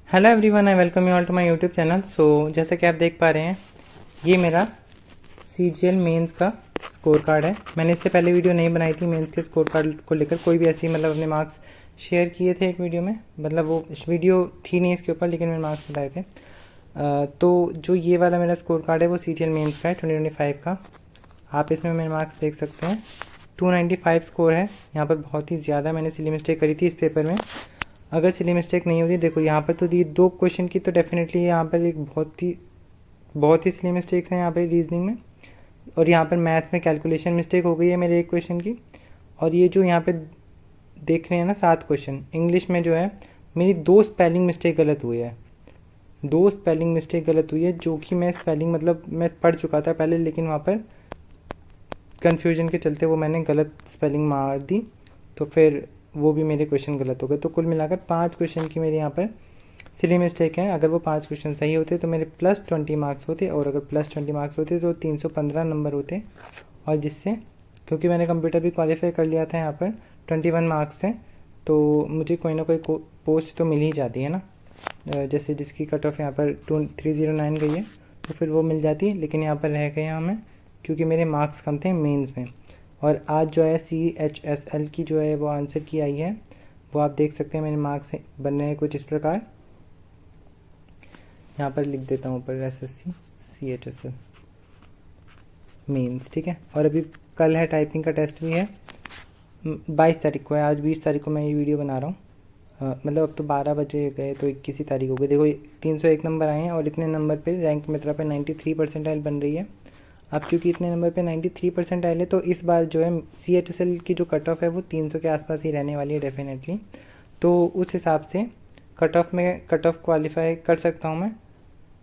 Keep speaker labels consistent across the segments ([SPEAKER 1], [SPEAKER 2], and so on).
[SPEAKER 1] Hello everyone, I welcome you all to my YouTube channel. So जैसा कि आप देख पा रहे हैं, ये मेरा सीजीएल मेंस का स्कोर कार्ड है। मैंने इससे पहले वीडियो नहीं बनाई थी मेंस के स्कोर कार्ड को लेकर, कोई भी ऐसी मतलब अपने मार्क्स शेयर किए थे एक वीडियो में, मतलब वो वीडियो थी नहीं इसके ऊपर, लेकिन मैंने मार्क्स बताए थे। तो जो ये वाला मेरा स्कोर कार्ड है वो सीजीएल मेंस का है 2025 का। आप इसमें मेरे मार्क्स देख सकते हैं, 295 स्कोर है। यहाँ पर बहुत ही ज़्यादा मैंने सिली मिस्टेक करी थी इस पेपर में। अगर सिली मिस्टेक नहीं होती, देखो यहाँ पर तो ये 2 क्वेश्चन की तो डेफिनेटली यहाँ पर एक बहुत ही सिली मिस्टेक्स हैं यहाँ पे रीजनिंग में, और यहाँ पर मैथ्स में कैलकुलेशन मिस्टेक हो गई है मेरे एक क्वेश्चन की। और ये जो यहाँ पे देख रहे हैं ना 7 क्वेश्चन, इंग्लिश में जो है मेरी 2 स्पेलिंग मिस्टेक गलत हुई है। 2 स्पेलिंग मिस्टेक गलत हुई है, जो कि मैं स्पेलिंग मतलब मैं पढ़ चुका था पहले, लेकिन वहाँ पर कन्फ्यूजन के चलते वो मैंने गलत स्पेलिंग मार दी, तो फिर वो भी मेरे क्वेश्चन गलत हो गए। तो कुल मिलाकर 5 क्वेश्चन की मेरे यहाँ पर सिली मिस्टेक है। अगर वो 5 क्वेश्चन सही होते तो मेरे +20 मार्क्स होते, और अगर +20 मार्क्स होते तो 315 नंबर होते। और जिससे, क्योंकि मैंने कंप्यूटर भी क्वालिफाई कर लिया था, यहाँ पर 21 मार्क्स हैं, तो मुझे कोई ना कोई पोस्ट तो मिल ही जाती है ना। जैसे जिसकी कट ऑफ यहाँ पर 309 गई है, तो फिर वो मिल जाती है, लेकिन यहाँ पर रह गए हमें क्योंकि मेरे मार्क्स कम थे मेंस में। और आज जो है CHSL की जो है वो आंसर की आई है, वो आप देख सकते हैं। मेरे मार्क्स बन रहे हैं कुछ इस प्रकार, यहाँ पर लिख देता हूँ ऊपर SSC CHSL मेंस, ठीक है। और अभी कल है टाइपिंग का टेस्ट भी है, 22 तारीख को है। आज 20 तारीख को मैं ये वीडियो बना रहा हूँ। मतलब अब तो 12 बजे गए तो 21 तारीख हो गई। देखो 301 नंबर आए हैं, और इतने नंबर पे रैंक मित्रा पे 93 परसेंटाइल बन रही है। अब क्योंकि इतने नंबर पे 93 परसेंटाइल है, तो इस बार जो है CHSL की जो कट ऑफ है वो 300 के आसपास ही रहने वाली है डेफिनेटली। तो उस हिसाब से कट ऑफ क्वालिफाई कर सकता हूँ मैं,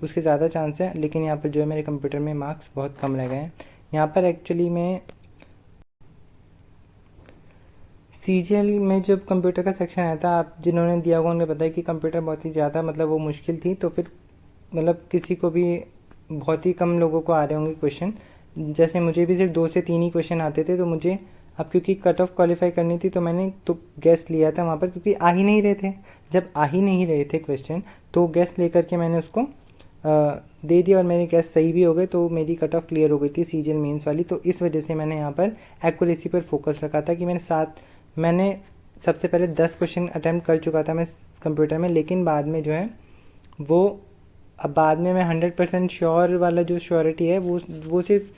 [SPEAKER 1] उसके ज़्यादा चांस है। लेकिन यहाँ पर जो है मेरे कंप्यूटर में मार्क्स बहुत कम रह गए हैं। यहाँ पर एक्चुअली में CGL में जब कंप्यूटर का सेक्शन आया था, आप जिन्होंने दिया होगा उन्हें पता है कि कंप्यूटर बहुत ही ज़्यादा मतलब वो मुश्किल थी। तो फिर मतलब किसी को भी, बहुत ही कम लोगों को आ रहे होंगे क्वेश्चन। जैसे मुझे भी सिर्फ 2 से 3 ही क्वेश्चन आते थे, तो मुझे अब क्योंकि कट ऑफ क्वालिफाई करनी थी, तो मैंने तो गेस लिया था वहाँ पर, क्योंकि आ ही नहीं रहे थे। जब आ ही नहीं रहे थे क्वेश्चन, तो गेस लेकर के मैंने उसको दे दिया, और मेरे गेस सही भी हो गए, तो मेरी कट ऑफ क्लियर हो गई थी CGL मेंस वाली। तो इस वजह से मैंने यहाँ पर एक्यूरेसी पर फोकस रखा था कि मैंने सबसे पहले 10 क्वेश्चन अटैम्प्ट कर चुका था मैं कंप्यूटर में, लेकिन बाद में जो है वो, अब बाद में मैं 100% श्योर वाला जो श्योरिटी है वो सिर्फ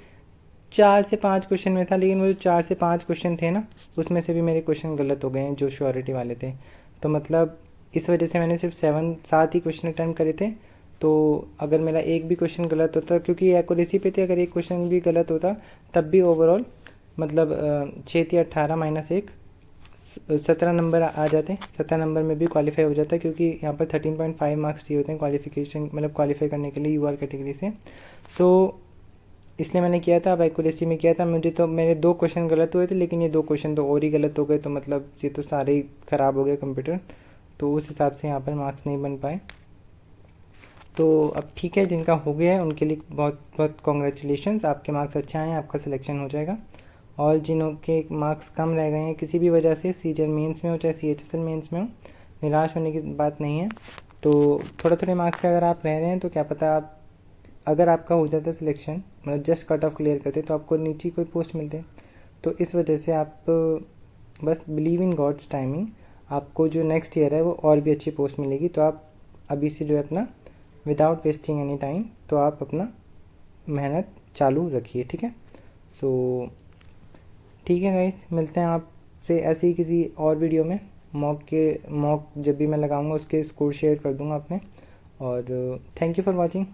[SPEAKER 1] 4 से 5 क्वेश्चन में था। लेकिन वो जो 4 से 5 क्वेश्चन थे ना, उसमें से भी मेरे क्वेश्चन गलत हो गए हैं जो श्योरिटी वाले थे। तो मतलब इस वजह से मैंने सिर्फ 7 ही क्वेश्चन अटैम्प्ट करे थे। तो अगर मेरा एक भी क्वेश्चन गलत होता, क्योंकि एक्यूरेसी पे थे, अगर एक क्वेश्चन भी गलत होता तब भी ओवरऑल मतलब 6 या 18 -1 17 नंबर आ जाते। 17 नंबर में भी क्वालिफाई हो जाता है, क्योंकि यहाँ पर 13.5 मार्क्स चाहिए होते हैं क्वालिफिकेशन, मतलब क्वालिफाई करने के लिए UR कैटेगरी से। सो इसलिए मैंने किया था। अब एक्यूरेसी में किया था, मुझे तो मेरे 2 क्वेश्चन गलत हुए थे, लेकिन ये 2 क्वेश्चन तो और ही गलत हो गए, तो मतलब ये तो सारे ही ख़राब हो गए कंप्यूटर। तो उस हिसाब से यहाँ पर मार्क्स नहीं बन पाए। तो अब ठीक है, जिनका हो गया है उनके लिए बहुत बहुत कॉन्ग्रेचुलेशंस, आपके मार्क्स अच्छे आए हैं, आपका सिलेक्शन हो जाएगा। और जिनों के मार्क्स कम रह गए हैं किसी भी वजह से, CGL मेंस में हो चाहे CHSL मेंस में हो, निराश होने की बात नहीं है। तो थोड़े थोड़े मार्क्स से अगर आप रह रहे हैं, तो क्या पता आप, अगर आपका हो जाता सिलेक्शन, मतलब जस्ट कट ऑफ क्लियर करते, तो आपको नीचे कोई पोस्ट मिलते। तो इस वजह से आप बस बिलीव इन गॉड्स टाइमिंग, आपको जो नेक्स्ट ईयर है वो और भी अच्छी पोस्ट मिलेगी। तो आप अभी से जो है अपना, विदाउट वेस्टिंग एनी टाइम, तो आप अपना मेहनत चालू रखिए, ठीक है। सो ठीक है गाइस, मिलते हैं आपसे ऐसे ही किसी और वीडियो में। मॉक जब भी मैं लगाऊंगा उसके स्कोर शेयर कर दूंगा अपने। और थैंक यू फॉर वॉचिंग।